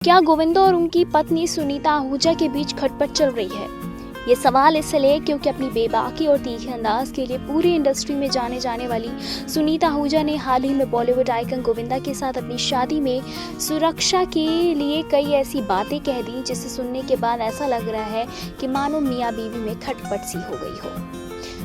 क्या गोविंदा और उनकी पत्नी सुनीता आहूजा के बीच खटपट चल रही है? ये सवाल इसलिए क्योंकि अपनी बेबाकी और तीखे अंदाज के लिए पूरी इंडस्ट्री में जाने जाने वाली सुनीता आहूजा ने हाल ही में बॉलीवुड आइकन गोविंदा के साथ अपनी शादी में सुरक्षा के लिए कई ऐसी बातें कह दी जिसे सुनने के बाद ऐसा लग रहा है कि मानो मियां बीवी में खटपट सी हो गई हो।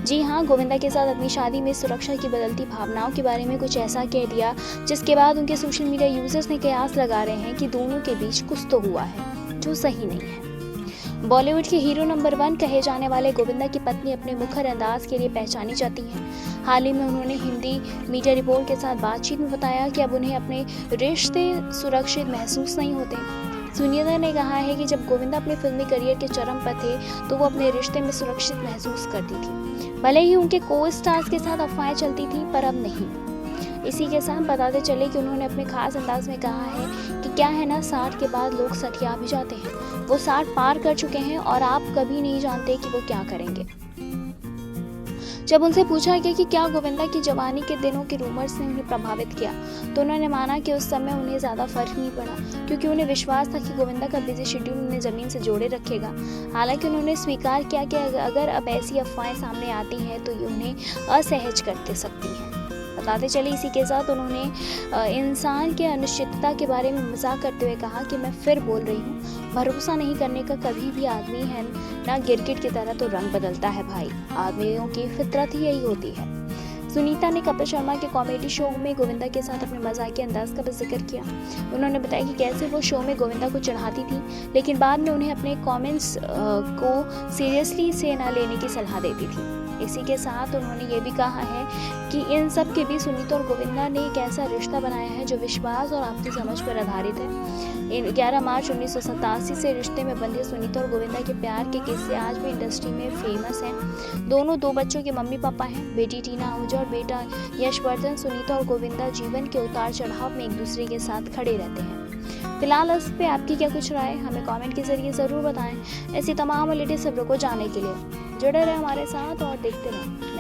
जी हाँ, गोविंदा के साथ अपनी शादी में सुरक्षा की बदलती भावनाओं के बारे में कुछ ऐसा कह दिया जिसके बाद उनके सोशल मीडिया यूजर्स ने कयास लगा रहे हैं कि दोनों के बीच कुछ तो हुआ है जो सही नहीं है। बॉलीवुड के हीरो नंबर 1 कहे जाने वाले गोविंदा की पत्नी अपने मुखर अंदाज के लिए पहचानी जाती हैं। हाल ही में उन्होंने हिंदी मीडिया रिपोर्ट के साथ बातचीत में बताया कि अब उन्हें अपने रिश्ते सुरक्षित महसूस नहीं होते। सुनीता ने कहा है कि जब गोविंदा अपने फिल्मी करियर के चरम पर थे तो वो अपने रिश्ते में सुरक्षित महसूस करती थी। भले ही उनके को स्टार्स के साथ अफवाहें चलती थी पर अब नहीं। इसी के साथ बताते चले कि उन्होंने अपने खास अंदाज में कहा है कि क्या है ना, 60 के बाद लोग सठिया भी जाते हैं। वो 60 पार कर चुके हैं और आप कभी नहीं जानते कि वो क्या करेंगे। जब उनसे पूछा गया कि क्या गोविंदा की जवानी के दिनों के रूमर्स ने उन्हें प्रभावित किया तो उन्होंने माना कि उस समय उन्हें ज़्यादा फर्क नहीं पड़ा क्योंकि उन्हें विश्वास था कि गोविंदा का बिजी शेड्यूल उन्हें ज़मीन से जोड़े रखेगा। हालांकि उन्होंने स्वीकार किया कि अगर अब ऐसी अफवाहें सामने आती हैं तो ये उन्हें असहज कर सकती हैं। बताते चले इसी के साथ उन्होंने इंसान के अनिश्चितता के बारे में मजाक करते हुए कहा कि मैं फिर बोल रही हूँ, भरोसा नहीं करने का कभी भी आदमी है ना, गिरगिट की तरह तो रंग बदलता है भाई। आदमियों की फितरत ही यही होती है। सुनीता ने कपिल शर्मा के कॉमेडी शो में गोविंदा के साथ अपने मजाकिया अंदाज का भी जिक्र किया। उन्होंने बताया कि कैसे वो शो में गोविंदा को चढ़ाती थी लेकिन बाद में उन्हें अपने कमेंट्स को सीरियसली से न लेने की सलाह देती थी। इसी के साथ उन्होंने ये भी कहा है कि इन सब के बीच सुनीता और गोविंदा ने एक ऐसा रिश्ता बनाया है जो विश्वास और आपसी समझ पर आधारित है। 11 मार्च 1987 से रिश्ते में बंधे सुनीता और गोविंदा के प्यार के किस्से आज भी इंडस्ट्री में फेमस हैं। दोनों 2 बच्चों के मम्मी पापा हैं, बेटी टीना आहूजा और बेटा यशवर्धन। सुनीता और गोविंदा जीवन के उतार चढ़ाव में एक दूसरे के साथ खड़े रहते हैं। फिलहाल इस पे आपकी क्या कुछ राय है, हमें कमेंट के जरिए ज़रूर बताएं। ऐसी तमाम लेटेस्ट खबरों को जानने के लिए जुड़े रहे हमारे साथ और देखते रहें।